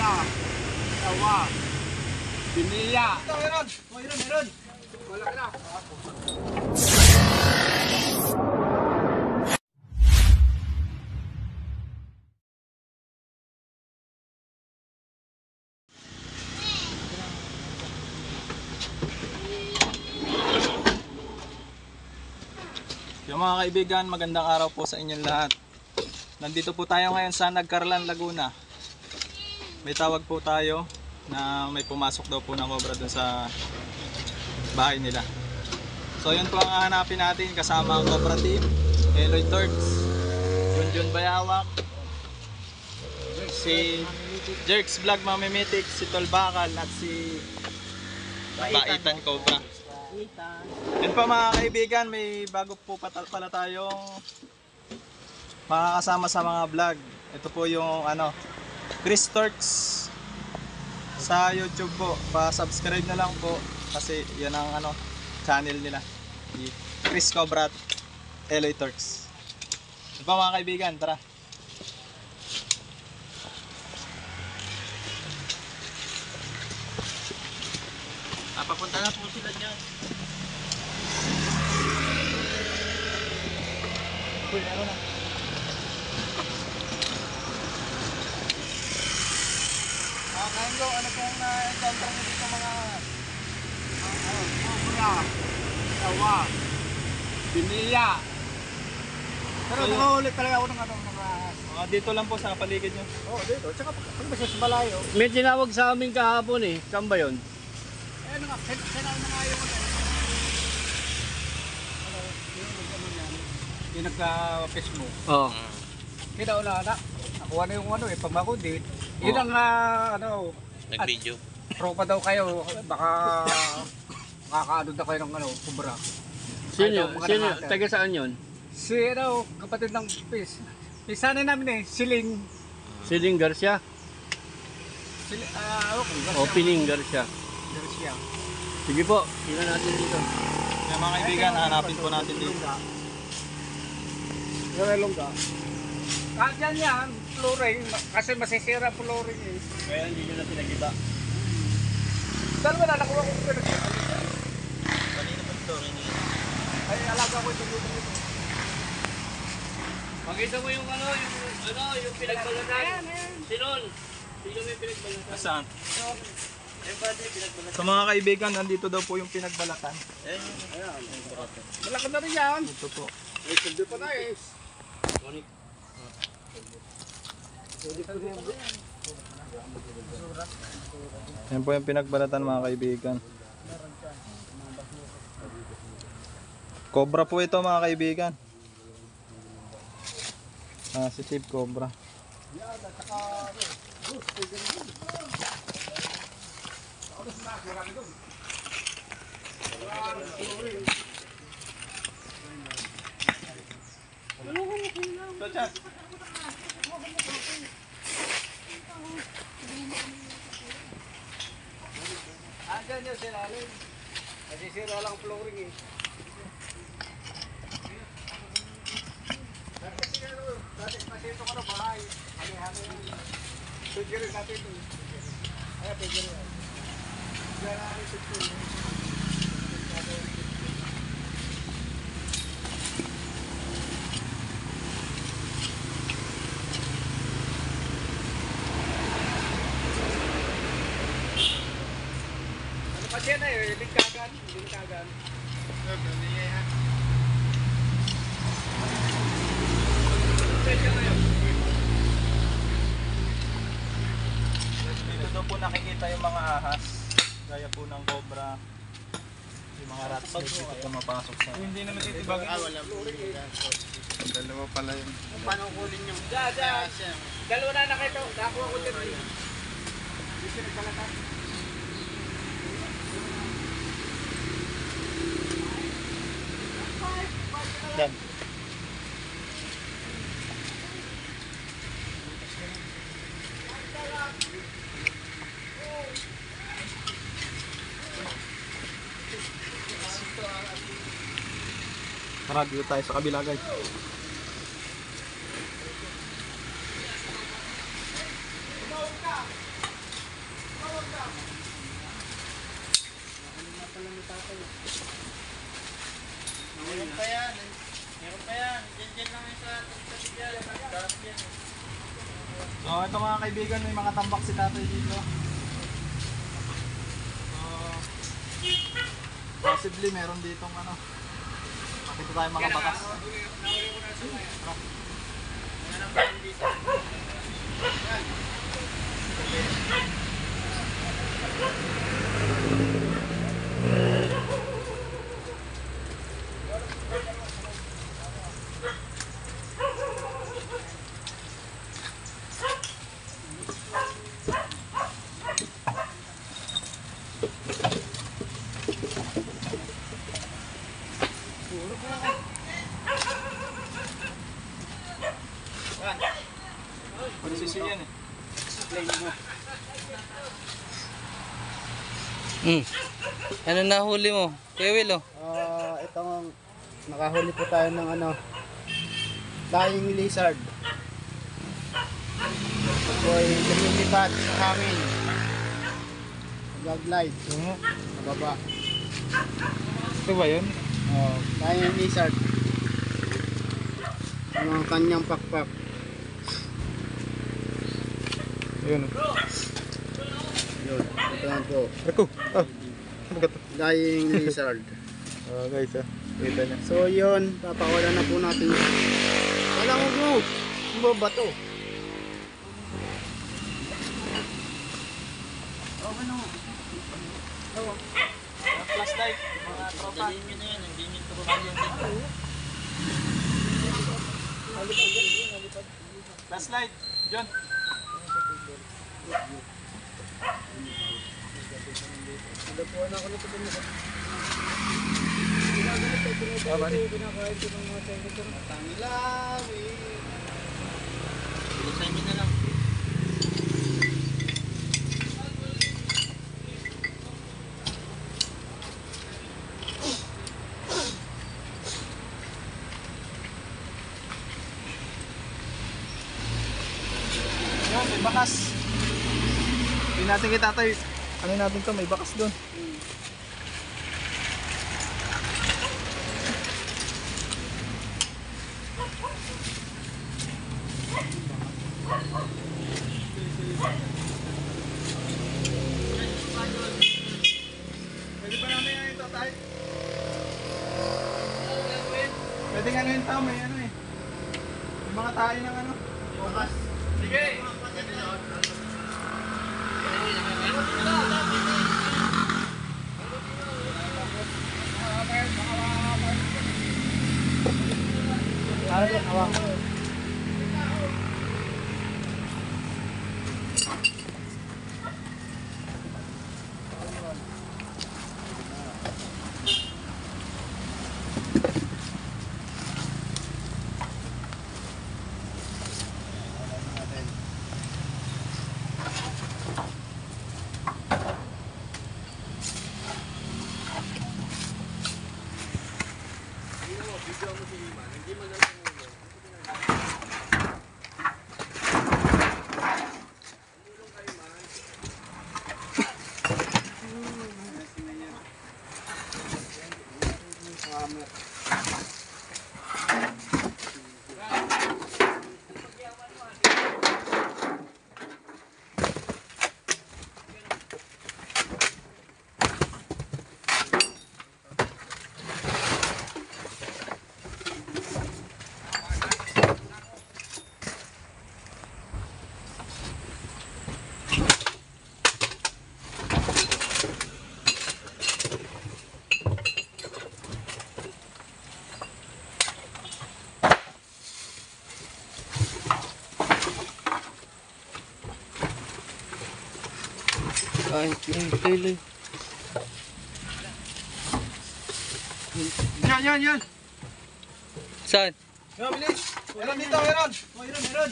Cobra. Tawa. Biniya. Meron. Meron. Wala ka na. Yung mga kaibigan, magandang araw po sa inyong lahat. Nandito po tayo ngayon sa Nagcarlan, Laguna. May tawag po tayo na may pumasok daw po ng cobra dun sa bahay nila. So yun po ang hahanapin natin kasama ang cobra team, Eloy Turks, Junjun Bayawak, si Jerks Vlog Mamimitik, si Tol Bakal at si Baitan Cobra. Yun po mga kaibigan, may bago po pala tayong makakasama sa mga vlog. Ito po yung Chris Turks sa YouTube po. Pa-subscribe na lang po kasi yan ang channel nila. Chris Cobra Eloy Turks. Yun po mga kaibigan, tara. Papunta na po sila dyan. Uy, ano na? Kaingo, ano pong na-encounter nyo dito mga Cobra. Tawa. Biniya. Pero nakaulit talaga ako ng dito lang po sa paligid nyo. Oo, dito. Tsaka pag masya sa malayo. May tinawag sa amin kahapon eh. Saan ba yun? Ano nga, sinaw na nga yung yung nagka-Facebook. Oo. Kinaw na nakuha na yung pag makundit. Yun ang nag-video. Tropa daw kayo, baka makakaano daw kayo ng kubra. Sino? Taga saan yun? Si kapatid ng Pisanin namin Siling. Siling Garcia? Opening Garcia. Garcia. Sige po, tingnan natin dito. Kaya mga kaibigan, hanapin po natin dito. Longga. Kahit yan, flooring, kasi masisira flooring eh. Kaya hindi nyo na pinagiba. Dalawa na, nakuha ko pinag Kanina po ito, ay alaga ko ito dito. Makita mo yung yung pinagbalatan. Sinon. Sino may pinagbalatan? Saan? Eh, pati pinagbalatan. Sa mga kaibigan, nandito daw po yung pinagbalatan. Malaki na rin yan. Ito po. Ay, hindi pa na eh. Yan po yung pinagbalatan mga kaibigan. Cobra po ito mga kaibigan. Sensitive cobra. Andyan yun sila alin. Nasisira lang flooring eh. Dati pasito ka na bahay. Hali-hali lang. Pwede rin natin ito. Ay, pwede rin. Diyan na rin ito. Ano pa siya na eh? Lingkagan. Lingkagan. Dito daw po nakikita yung mga ahas. Gaya po ng cobra. Yung mga rat snake dito po mapasok sa... Hindi naman titibagin. Wala po. Dalawa pala yun. Paano kulin yung... Dalawa na nakita. Nakuha ko dyan. Hindi siya nagkalatan. Dan. Tara, dito tayo sa kabila guys. mga kaibigan, may mga tambak si tatay dito. Possibly meron ditong ano. Makita tayo mga bakas. Pagsisi yan eh. Ano nahuli mo? Kuya Will, oh. Itong nakahuli po tayo ng ano, flying lizard. Ito ay lumilipad sa hangin. Nag-glide. Sa baba. Ito ba yun? Flying lizard. Ang kanyang pakpak. Yun. Yun, ito na po. Ako. Ah. Ano ka to? Flying lizard. Guys, kita niya. So yun, papakawalan na po natin yun. Wala mo bro! Ano ba to? Flashlight, mga tropa. Flashlight, John. Yun, may bakas. Hindi natin kita tayo. Ano natin to? May bakas doon. Pwede ba namin yan ito tayo? Pwede nga ano yung tao, may ano eh. May mga tayo ng ano. Bakas. Sige! Ay, tuloy. Yan. Saan? Yan, bilis. Meron dito, meron. Meron.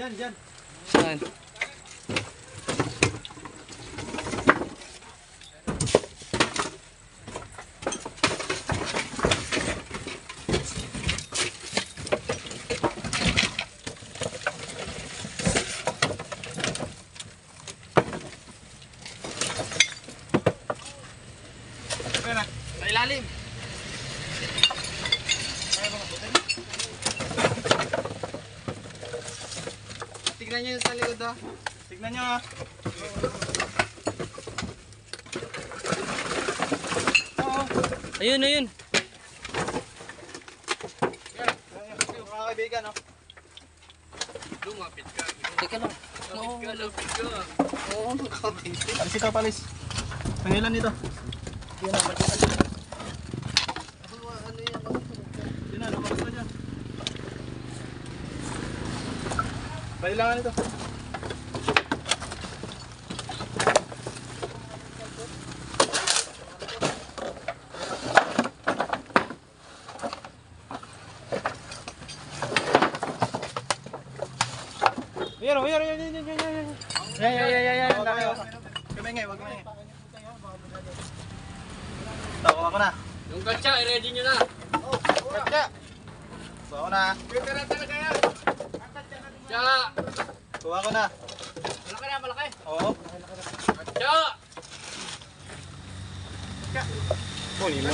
Yun. Diyan. Saan? Tignan nyo sa likod ha. Tignan nyo ah. Oo. Ayun, ayun. Mga kaibigan, oh. Lumapit ka. Teka lang. Lumapit ka. Oo, nakapit. Palis ito, palis. Pangilan dito. Yan na, palis na dyan. Yan na, lumakas na dyan. Balilangan ito. Yan, yan, yan, yan, yan, yan, yan. Yan. Dami, oh. Kamingay, wag kamingay. Tawa ko na. Yung katsa, i-ready nyo na. Katya. Tawa ko na. Katsa! Tawa ko na. Malaki na, malaki. Oo. Katsa! Huli mo.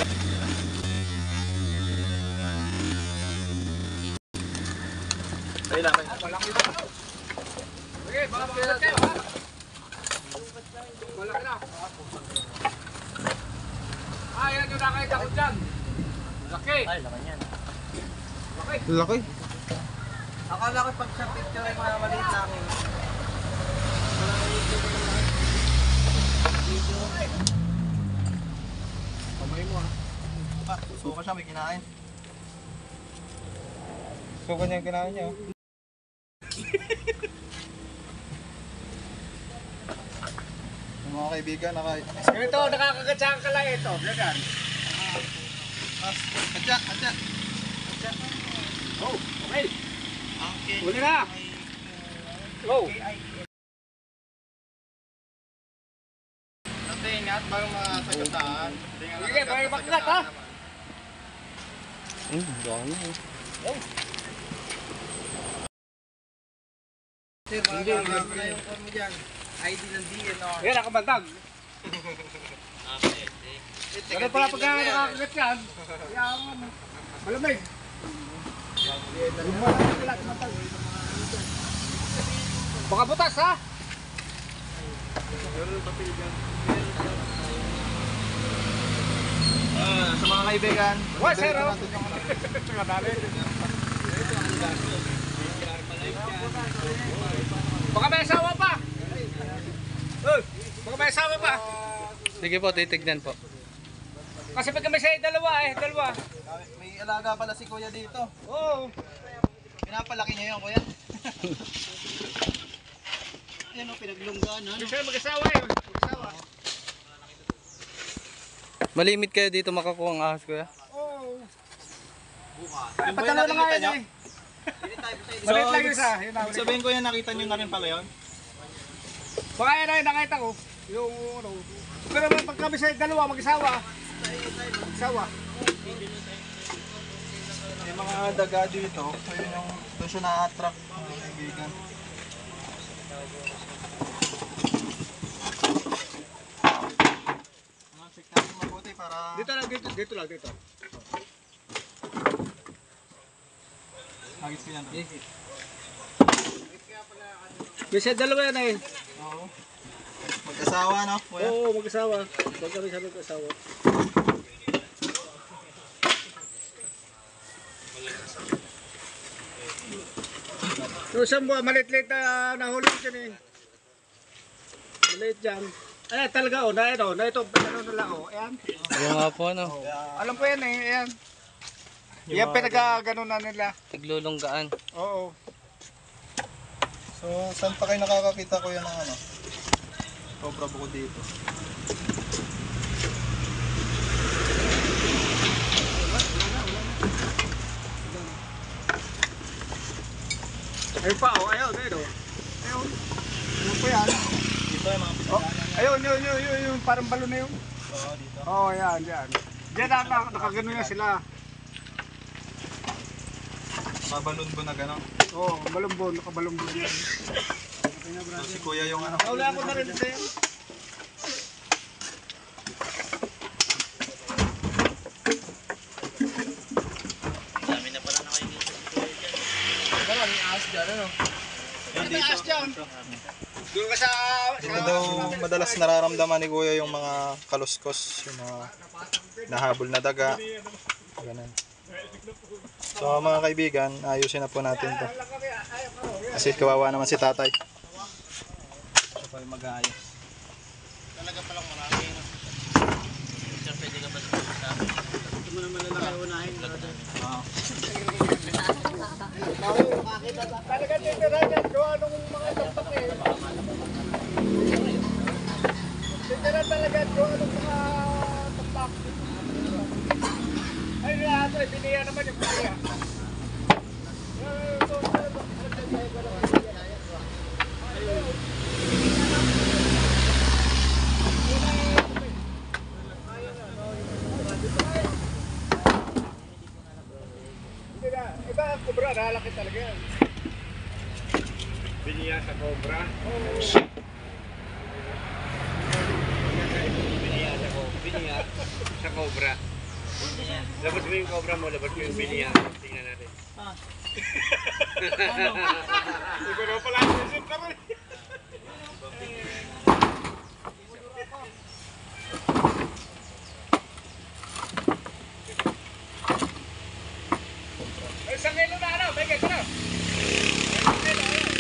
Ayun lang. Okay, baka makulat kayo, ha? Malaki na. Yan yung nakita ko dyan. Laki. Ay, laman yan. Laki. Laki. Akala ko pag sa picture ay mga maliit lang. Kamay mo ah. Suka siya, may kinain. Suka niya yung kinain niya. Yung mga kaibigan, Ganito, nakakagatsa ka lang ito. Ganyan. Katya, katya. Oh, okay. Huli na. Oh. Nante, ingat bago masagutan. Sige, baka baklat, ha? Dami. Sir, magagawa na yung form mo dyan. ID ng DNR. Yan, nakabantag. Ganun pala pagka nakakagat yan. Yan, malamig. Baka butas, ha? Sa mga kaibigan. Wa, sir, oh. natin yung Kadali. Baka may asawa pa. Baka may asawa pa. Sige po, titignan po. Kasi pag may sa'yo, dalawa. May alaga pala si kuya dito. Oo. Pinapalaki niya yun, kuya. Yan o, pinaglunggaan. Hindi sa'yo mag-asawa eh. Mag-asawa. Malimit kayo dito makakuha ang ahas kuya. Oo. Yung ba yung Patalo na nga nakikita yan nyo? eh. Maliit lang isa. Yun na ulit. Sabihin ko yan, nakita nyo na rin pala yun. Baka yan ay nakita ko. Yung ano. Pero pag kami sa'yo, dalawa mag-asawa. Mag-asawa. May mga daga dito. Ayun yung doon siya na-attract, mga kaibigan. Check natin mabuti para... Dito lang, dito. Magis ko yan. Kasi dalawa yan eh. Oo. Mag-asawa, no? Kuya? Oo, mag-asawa. Pag kami sa mag-asawa. So, isang buwan, maliit-liit na nahuli ko dyan eh. Maliit dyan. Ay, talaga oh, na ito, ano na lang oh, ayan. Yung nga po ano. Alam ko yan eh, ayan. Yan pinag-ganon na nila. Naglulunggaan. Oo. So, saan pa kayo nakakakita ko yan ng ano? Cobra buko dito. Ayun pa oh, ayun, ayun oh. Ayun. Ano po yan? Dito yung mga Oh, pinagdaanan. ayun, yung parang balon na yun. Oo, dito. Oo, yan. Diyan nakagano yan sila. Babalon ko na gano'n. Oo, balumbon, nakabalumbon yan. So, si kuya yung ano. Wala ako na rin din. Taas dyan. Doon ka sa... Dito daw madalas nararamdaman ni Kuya yung mga kaluskos, yung mga nahabol na daga. Ganun. So mga kaibigan, ayusin na po natin to. Kasi kawawa naman si tatay. Ito pa yung mag-aayos. Talaga palang marami. No? Sir, pwede ka ba sa ito mo naman lalaki unahin. Oo. Talaga titira dyan. Gawa nung mga tampak eh. Titira talaga. Gawa nung mga tampak. Ay, lahat eh. Biniya naman yung biniya. Iba ang kubra, nahalaki talaga yan. Biniya sa cobra. Biniya sa cobra. Labas mo yung cobra mo, labas mo yung biniya. Tingnan natin. Ikaw na pala ang isip ka rin. Isang kilo na ano, bigay ko na. Isang kilo, ayun.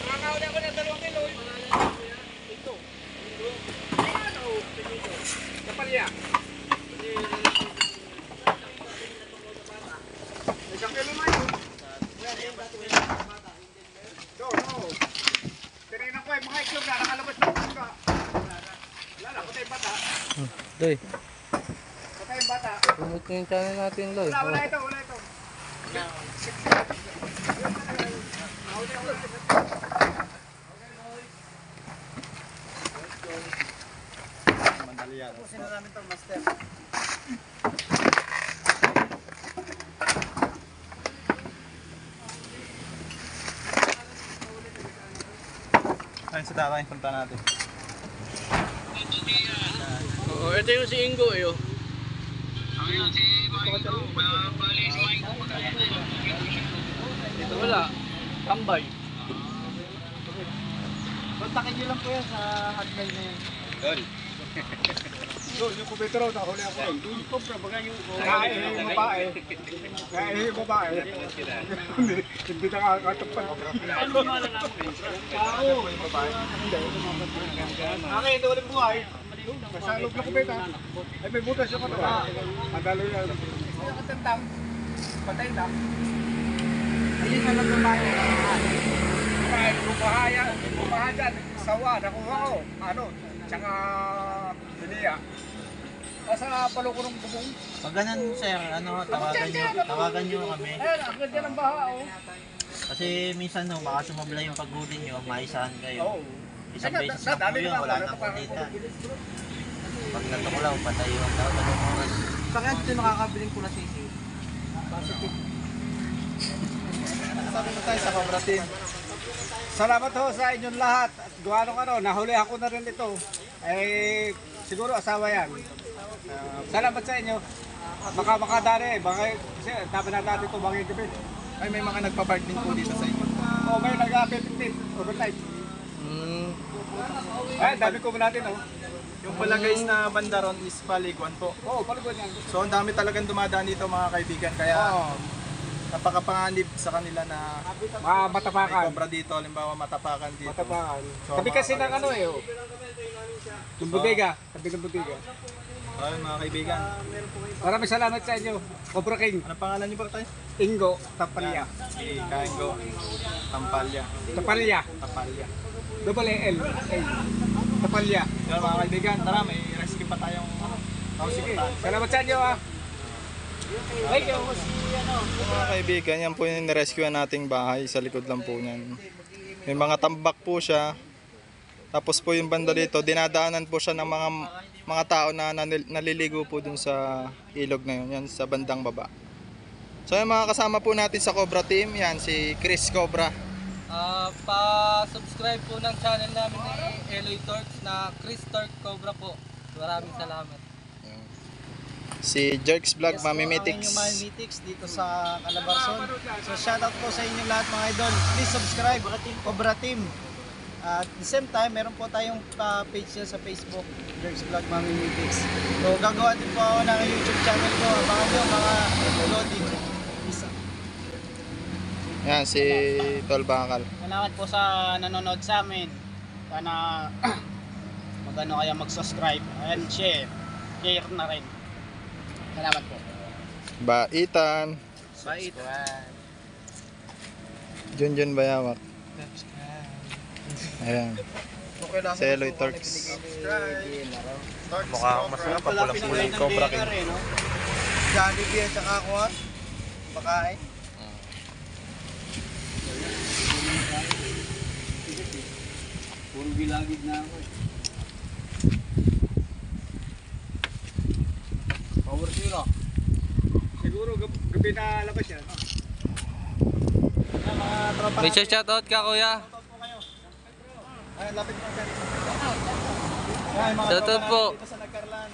Nakakauli ako ng 2 kilo. Ito. Ano? Kapalya. Isang kilo na yun. No. Tinignan ko mga iklog na nakalabas na ka. Wala na, patay yung bata. Loy, Patay yung bata. promote na yung channel natin, Loy. Wala ito. Mandali yan. Ayun si tatay, punta natin. Oo, ito yung si Ingo eh. Oh. Ito wala. Tambay. Kontakin nyo lang po yan sa hotline na yun. Doon, yung kumpito raw, nahuli ako rin. Doon ko, baga yung yung babae. Yung babae. Hindi na kakatagpan. Ano malalaman ko yun? Akin, ito ulit buhay. Sa loob ng kumpita. Ay, may butas yung katawan. Madalo yan. Nakatandang. Patay na. Ayun na lang babae. Kahit bumaha dyan, sawa, nakuha ko. Ano, tsaka biniya. Nasa paluko ng bubong. Pag ganun sir, tawagan nyo kami. Ayan, ang ganda ng baha, oh. Kasi minsan no, baka sumabla yung paghuli nyo, maisahan kayo. Oo. Isang beses na po yun, wala nang kulitan. Pag natuklaw, patay yung tao, 2 oras. Bakit ito nakakabiling pula sisi? Sabi mo tayo sa Cobra Team. Salamat ho sa inyong lahat. At gawa nung ano, nahuli ako na rin ito. Eh, siguro asawa yan. Salamat sa inyo. Baka makadari, baka, kasi tabi na natin ito, baka yung Ay, may mga nagpa-park din po dito sa inyo. O, may nag-15, overnight. Ay, dami ko natin, oh. Yung pala guys na banda ron is Paliguan po. Oo, paliguan yan. So ang dami talagang dumadaan dito mga kaibigan. Kaya Oo, napakapanganib sa kanila na may matapakan. cobra dito. Halimbawa matapakan dito. Matapakan. So, Tabi kasi ng ano eh, oh. Yung bodega, tabi ng bodega. Ayun mga kaibigan. Maraming salamat sa inyo. Cobra King, Anong pangalan niyo ba tayo? Ingo, Tapalya. Si Kaingo Tampalya. Tapalya. Tapalya. Double L. Tapalya. Yan mga kaibigan, tara may rescue pa tayong Oh, sige. Salamat sa inyo, ah. Thank you. mga kaibigan, yan po yung nirescue nating bahay. Sa likod lang po niyan. May mga tambak po siya. Tapos po yung banda dito, dinadaanan po siya ng mga tao na naliligo po dun sa ilog na yun, yan sa bandang baba. So yung mga kasama po natin sa Cobra Team, yan si Chris Cobra. Pa-subscribe po ng channel namin ni Eloy Torques na Chris Torque Cobra po. Maraming salamat. Si Jerks Vlog, Mami Mitix. Ang inyong Mami Mitix dito sa Calabarzon. So shoutout po sa inyo lahat mga idol. Please subscribe, Cobra Team. At the same time, meron po tayong page niya sa Facebook, Jerks Vlog Mami Mitix. So gagawa din po ako ng YouTube channel ko. Abangan nyo mga loading. Isa. Yan, si Tol Bakal. Salamat po sa nanonood sa amin. Sana magano kaya mag-subscribe and share. Share na rin. Salamat po. Baitan. Bait. Junjun Bayawak. Ayan. Si Eloy Torx. Mukhang masarap ang pulang-pulang Cobra King. Jollibee at saka ako pakain. Puro bilagid na ako. Power sila. Siguro gabi na labas yan. Mga tropa May shoutout ka kuya. Ay, lapit mo dyan. Shoutout po. dito sa Nagkarlan.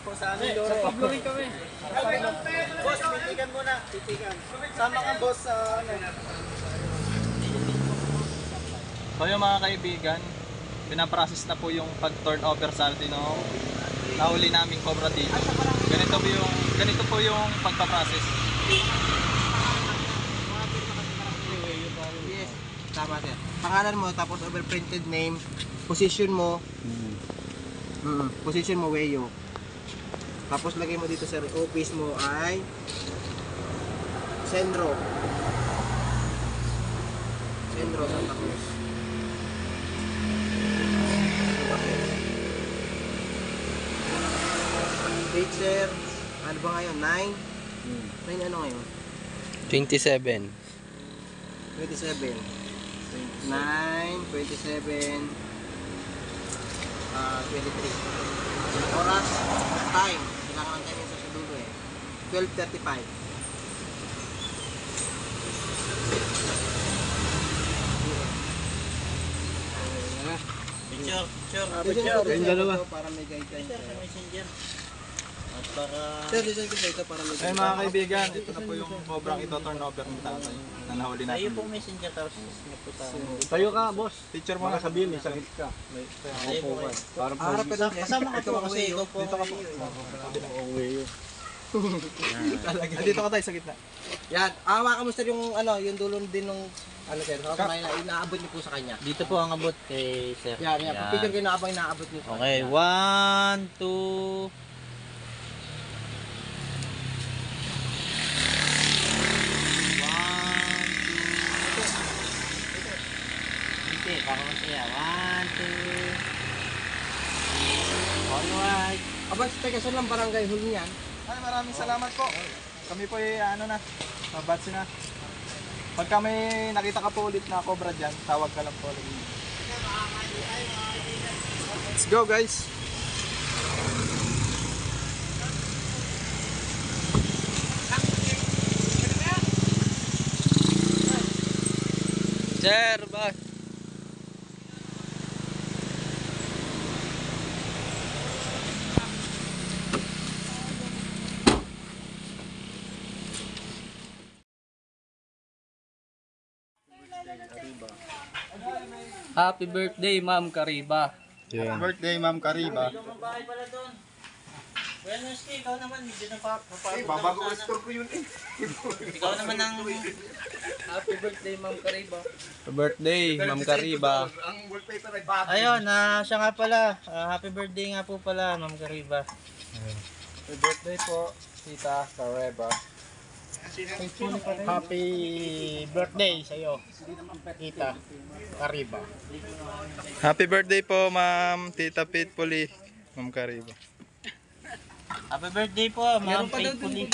Po sa amin, Loro. Sa Pablo rin kami. Boss, titigan muna. Titigan. Sama ka, boss, sa ano. So yung mga kaibigan, pinaprocess na po yung pag-turn over sa atin no? Nahuli naming Cobra dito. Ganito po yung pagpaprocess. Yes, tama sir. Pangalan mo, tapos overprinted name, position mo, position mo, Weyo. Tapos lagay mo dito sa office mo ay Sendro. Sendro Santa Cruz. Date sir, ano ba ngayon? 9? 9 ano ngayon? 27. 27. 9, 27, 23. Oras, time. Kailangan ng time yung sa dulo eh. 12:35. Yung dalawa. Para may guideline. Messenger. At para Sir, design ko sa ito para may Ay mga kaibigan, ito na po yung Cobrang ito turn over ng tatay na nahuli tayo natin. pong messenger tapos napunta. Tayo ka, boss. Picture mo nga Sabihin, may sakit ka. Tayo po kayo. Para harap ka doon. Kasama ka po kasi ikaw po. Dito ka po. Dito ka tayo sa gitna. Yan, hawakan mo sir yung ano, yung dulo din ng ano sir. Tapos may inaabot niyo po sa kanya. Dito po ang abot kay sir. Yan, yan. Picture kayo na habang inaabot niyo. Okay, 1, 2. Hindi, para masaya. 1, 2. Alright. Abang sa taga lang barangay huli niyan. Ay, maraming salamat po. Kami po ay ano na, mabatsi na. Pagka may nakita ka po ulit na Cobra dyan, tawag ka lang po ulit. Let's go guys! Sir, ba? Happy birthday, Ma'am Kariba. Yeah. Birthday, Ma'am Kariba. Bahay pala doon. Wednesday, ikaw naman, hindi na pa. Babago ang store ko yun eh. Ikaw naman ang Happy birthday, Ma'am Kariba. Happy birthday, Ma'am Kariba. Ang wallpaper ay bago. ayun, siya nga pala. Happy birthday nga po pala, Ma'am Kariba. Happy birthday po, Tita Kariba. Happy birthday sa iyo, Tita Kariba. Happy birthday po, Ma'am Tita Pitpuli, Ma'am Kariba. Happy birthday po, Ma'am Faithfully.